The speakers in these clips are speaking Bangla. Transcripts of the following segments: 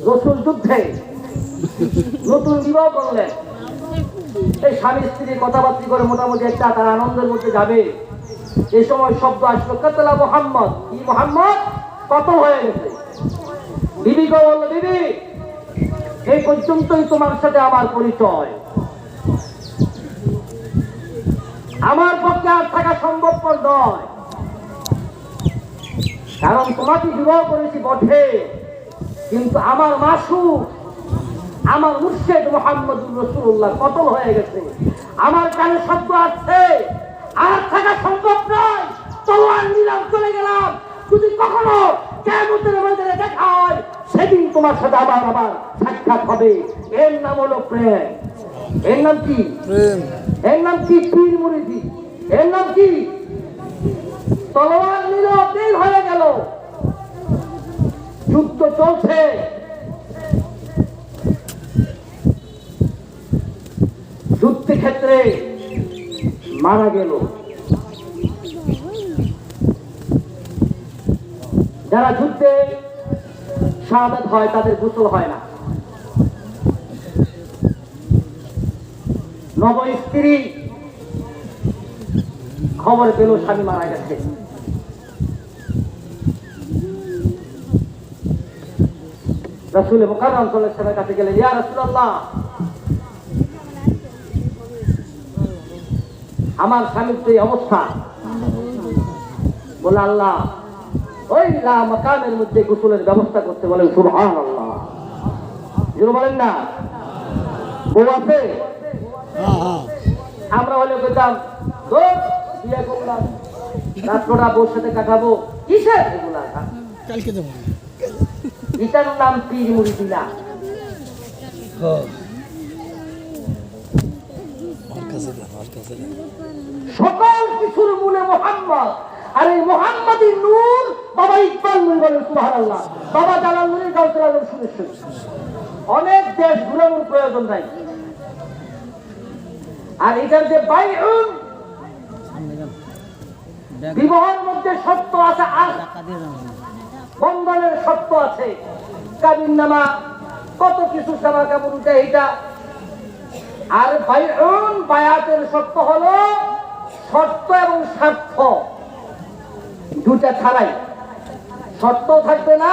রাসূল যুদ্ধে নতুন বিবাহ করলেন। এই স্বামী স্ত্রী কথাবার্তা করে মোটামুটি একটা তার আনন্দের মধ্যে যাবে। এই সময় শব্দ আসলো, কাতলা মুহাম্মদ। কি মুহাম্মদ কত হয়ে গেছে? বিবিকে বলল, বিবি এই পর্যন্তই তোমার সাথে আমার পরিচয়, আমার পক্ষে আর থাকা সম্ভবপর নয়। কারণ তোমাকে বিবাহ করেছি বটে, কিন্তু আমার মাসুক, আমার মুর্শিদ মুহাম্মদুর রাসূলুল্লাহ কতল হয়ে গেছে। আমার কানে শব্দ আসছে, আর থাকা সম্ভব নয়। তলোয়ার নিলাম, চলে গেলাম। যদি কখনো কিয়ামতের ময়দানে দেখা হয়, সেদিন তোমার সাথে আবার সাক্ষাৎ হবে। এর নাম হলো প্রেম। এর নাম কি? প্রেম। এর নাম কি? পীর মুরিদি। এর নাম কি? তলোয়ার নিল, বের হয়ে গেল। যুদ্ধ চলছে। যুদ্ধক্ষেত্রে মারা গেল। যারা যুদ্ধে শাহাদাত হয় তাদের গোসল হয় না। নব স্ত্রী খবর পেল স্বামী মারা গেছে। রাসূল মুকাররম সাল্লাল্লাহু আলাইহি ওয়াসাল্লামের কাছে গেলেন, ইয়া রাসূলুল্লাহ, আমার স্বামীর তো এই অবস্থা। বলে, আল্লাহ ওই মাকামের মধ্যে গোসলের ব্যবস্থা করতে বলেন। সুবহানাল্লাহ, যেন বলেন না। বউ আছে, আমরা হলে বলতাম বিয়ে করলাম, রাত্রটা বউর সাথে কাটাবো, কিসের এগুলা? কালকে যাবো। এটার নাম পীর মুরিদি না। সকল কিছুর মূলে মুহাম্মদ। আর এই মুহাম্মাদি নূর বাবা ইকবাল নূর বলেন সুবহানাল্লাহ। বাবা জালাল নূরের গাউসুল আজম শুনেছেন। অনেক দেশ ঘুরানোর প্রয়োজন নাই। আর এটার যে বাইউন, বিবাহের মধ্যে শর্ত আছে, আর বন্ধনের শর্ত আছে, কাবিন নামা, কত কিছু সামা কাপড় উঠে এইটা। আর বাইউন, বায়াতের শর্ত হলো শর্ত এবং স্বার্থ দুটা ছাড়াই। শর্ত থাকবে না,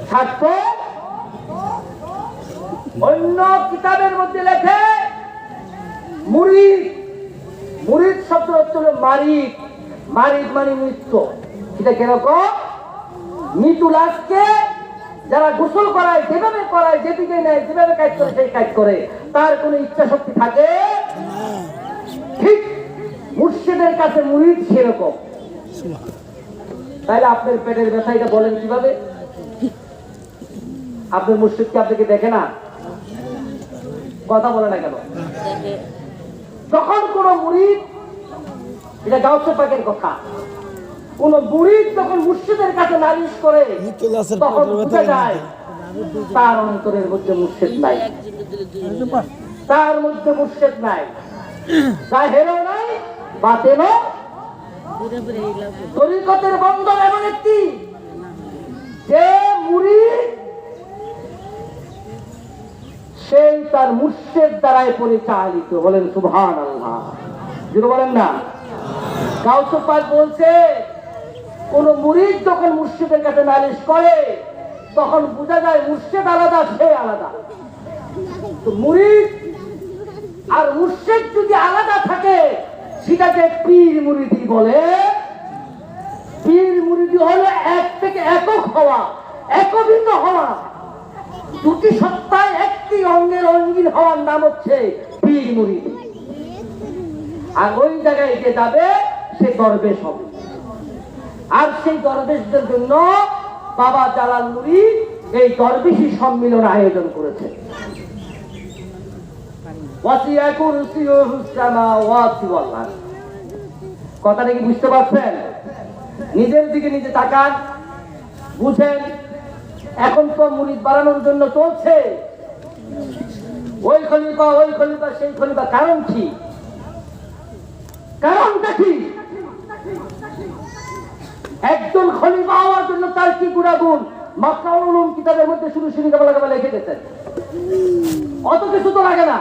স্বার্থ। অন্য কিতাবের মধ্যে লেখে মুরিদ। মুরিদ শব্দ হচ্ছে মারিদ। মারিদ মানে মৃত্যু। এটা কিরকম? মৃত্যু লাশকে যারা গোসল করায়, যেভাবে করায়, যেদিকে নেয়, যেভাবে কাজ করে সেই কাজ করে, তার কোনো ইচ্ছা শক্তি থাকে। ঠিক মুর্শিদের কাছে মুরিদ সেরকম। তাহলে আপনার পেটের ব্যথা এটা বলেন কিভাবে? আপনার মুর্শিদ কি আপনাকে দেখে না? কথা বলে না কেন? যখন কোন মুরিদ, এটা গাউসে পাকের কথা, কোন মুরিদ যখন মুর্শিদের কাছে নালিশ করে, তখন বুঝা যায় তার অন্তরের মধ্যে মুর্শিদ নাই, তার মধ্যে মুর্শিদ নাই, জাহেরও নাই, বাতেনও। তরিকতের বন্ধন এমন একটি, যে মুরিদ সেই তার মুর্শিদ দ্বারাই পরিচালিত। বলেন সুবহানাল্লাহ, যেটা বলেন না। গাউসে পাক বলছে, কোন মুরিদ যখন মুর্শিদের কাছে নালিশ করে, তখন বোঝা যায় মুর্শিদ আলাদা, সে আলাদা। তো মুরিদ আর মুর্শিদ যদি আলাদা থাকে, সেটাকে পীর মুরিদি বলে। পীর মুরিদি হলো এক থেকে একক হওয়া, একবিত হওয়া। দুটি সত্তায় একটি অঙ্গের অঙ্গীন হওয়ার নাম হচ্ছে পীর মুরিদি। আর ওই জায়গায় যে যাবে সে দরবেশ হবে। আর সেই দরবেশদের জন্য বাবা জালাল নুরি এই দরবেশী সম্মেলন আয়োজন করেছে। কথাটা কি বুঝতে পারছেন? নিজের দিকে নিজে তাকান, বুঝেন। এখন তো মুরিদ বাড়ানোর জন্য চলছে, ওই খলিফা, ওই খলিফা, সেই খলিফা। কারণ কি? কারণটা কি? একজন খলিফা হওয়ার জন্য তার কি গুণাগুণ? মাকরাউল উলুম কিতাবের মধ্যে শুরু কাবা লিখে গেছেন। অত কিছু তো লাগে না।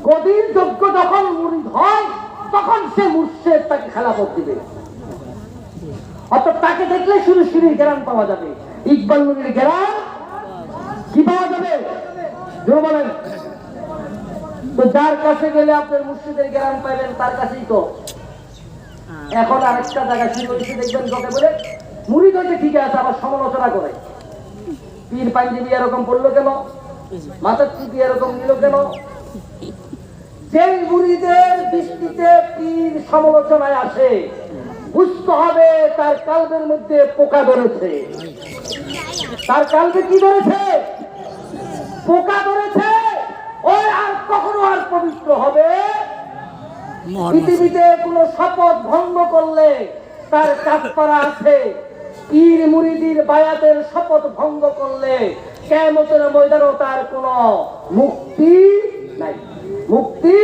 গদির যোগ্য যখন মুরিদ হয় তখন সে মুর্শিদ তাকে খেলাফত দিবে। অর্থাৎ তাকে দেখলে শুরু জ্ঞান পাওয়া যাবে। ইকবাল নুরির জ্ঞান কি পাওয়া যাবে বলেন? তো যার কাছে গেলে আপনার মুর্শিদের জ্ঞান পাইবেন তার কাছেই তো। এখন আরেকটা জায়গা কি করেছে দেখবেন, লোকে বলে মুরিদ হইতে ঠিক আছে, আবার সমালোচনা করে। পীর পাঞ্জাবি এরকম পড়লো কেন, মাথার টুপি এরকম নিল কেন? যেই মুরিদের দৃষ্টিতে পীর সমালোচনায় আসে, বুঝতে হবে তার কালবের মধ্যে পোকা ধরেছে। তার কালবে কি ধরেছে? পোকা ধরেছে। ওই আর কখনো আর পবিত্র হবে? পৃথিবীতে কোন শপথ ভঙ্গ করলে তার কাফারা আছে। পীর মুরিদির বায়াতের শপথ ভঙ্গ করলে কিয়ামতের ময়দানেও তার কোন মুক্তি নাই। মুক্তি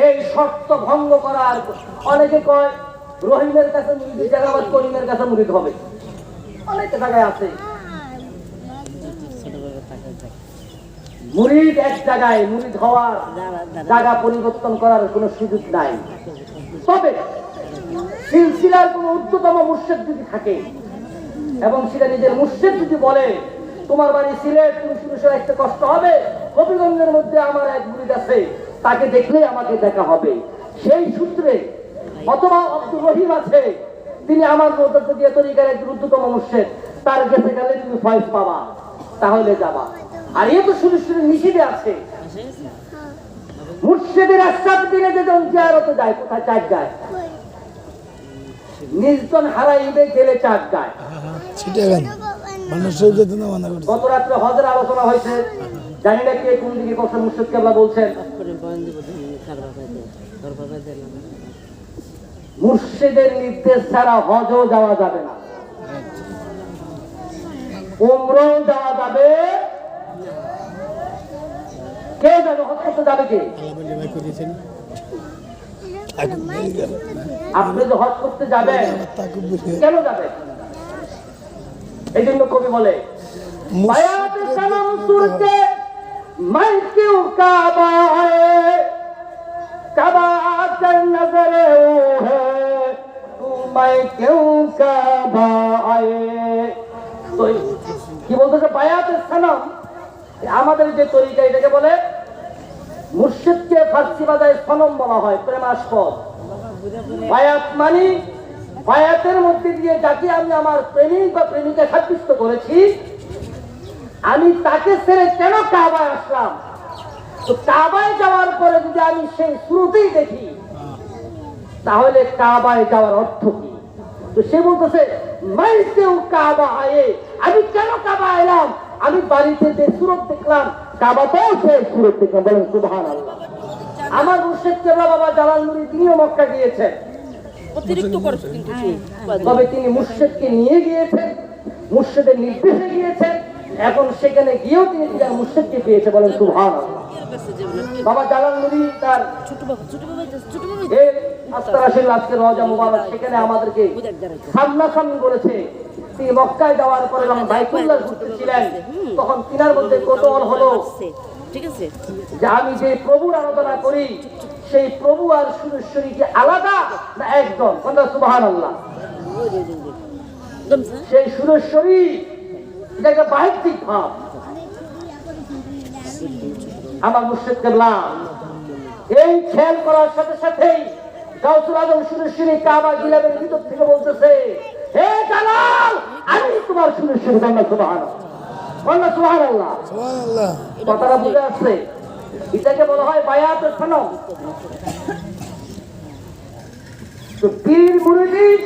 এই শর্ত ভঙ্গ করার। অনেকে কয় রহিমের কাছে মুরিদ জায়গাবাদ, করিমের কাছে মুরিদ হবে। অনেক জায়গায় আছে মুরিদ এক জায়গায়, মুরিদ হওয়ার জায়গা পরিবর্তন করার কোন সুযোগ নাই। তবে সিলসিলার কোন ঊর্ধ্বতম মুর্শিদ যদি থাকে এবং সেটা নিজের মুর্শিদ যদি বলে তোমার বাড়ি সিলেট, তুমি শুরু একটা কষ্ট হবে, হবিগঞ্জের মধ্যে আমার এক মুরিদ আছে, তাকে দেখলেই আমাকে দেখা হবে, সেই সূত্রে। অথবা আব্দুর রহিম আছে, তিনি আমার মধ্যে দিয়ে তরিকার এক ঊর্ধ্বতম মুর্শিদ, তার কাছে গেলে তুমি ফয়েজ পাবা, তাহলে যাবা। আর এ তো শুরু নিষেধে আছে। মুর্শিদের আশ্বাস দিলে যেজন জিয়ারতে যায়, কোথায় চাক যায়, নির্জন হারাইবে গেলে চাক যায়। গত রাত্রে হজের আলোচনা হয়েছে, জানি না কে কোন দিকে কথা মুর্শিদ কেবলা বলছেন। মুর্শিদের নির্দেশ ছাড়া হজও যাওয়া যাবে না, উমরাও যাওয়া যাবে। কে যাবে হজ করতে? যাবে কে? আপনি যে হজ করতে যাবেন, কেন যাবেন? এই জন্য কবি বলে বায়াতে সালাম সুরতে मैं क्यों काबा है, काबा आकर नजरे वो है, तू मैं क्यों काबा आए। तो কি বলতেছে বায়াতে সালাম, আমাদের যে তরিকা এটাকে বলে, মুর্শিদকে ফার্সি ভাষায় সনম বলা হয়, প্রেমাস্পদ। বায়াত মানে বায়াতের মধ্যে দিয়ে যাকে আমি আমার প্রেমিক বা প্রেমিকা সাব্যস্ত করেছি, আমি তাকে ছেড়ে কেন কাবায় আসলাম। তো কাবায় যাওয়ার পরে যদি আমি সেই শুরুতেই দেখি, তাহলে কাবায় যাওয়ার অর্থ কি? তো সে বলতেছে মাইতেও কাবা আয়ে, আমি কেন কাবা এলাম? আমি বাড়িতে যে সুরত দেখলাম, কাবাতেও সেই সুরত দেখলাম। বলেন সুবহানাল্লাহ। আমার মুর্শিদ কেবলা বাবা জালাল নুরি, তিনিও মক্কা গিয়েছেন, তবে তিনি মুর্শিদকে নিয়ে গিয়েছেন, মুর্শিদের নির্দেশে গিয়েছেন। এখন সেখানে গিয়েও তিনি তার মুর্শিদকে পেয়েছে। বলেন সুবহানাল্লাহ। বাবা জালাল নুরি তার আজকে রওজা মুবারক, সেখানে আমাদেরকে সামনাসামনি বলেছে। তিনি মক্কায় যাওয়ার পরে যখন বাইতুল্লাহ ঘুরতেছিলেন, তখন তিনার মধ্যে কৌতূহল হলো যে আমি যে প্রভুর আরাধনা করি, সেই প্রভু আর সুরেশ্বরী কি আলাদা না একজন? সুবহানাল্লাহ। সেই সুরেশ্বরী এটা একটা বাহ্যিক ভাব। আমার মুর্শিদ কেবলা এই খেয়াল করার সাথে সাথেই গাউসুল আজম সুরেশ্বরী কাবা গিলাবের ভিতর থেকে বলতেছে, হে জালাল, আমি তোমার সুরেশ্বরী। সুবহানাল্লাহ, সুবহানাল্লাহ। কথাটা বুঝে আসছে? এটাকে বলা হয় বায়াতুল সনম। তো পীর মুরিদ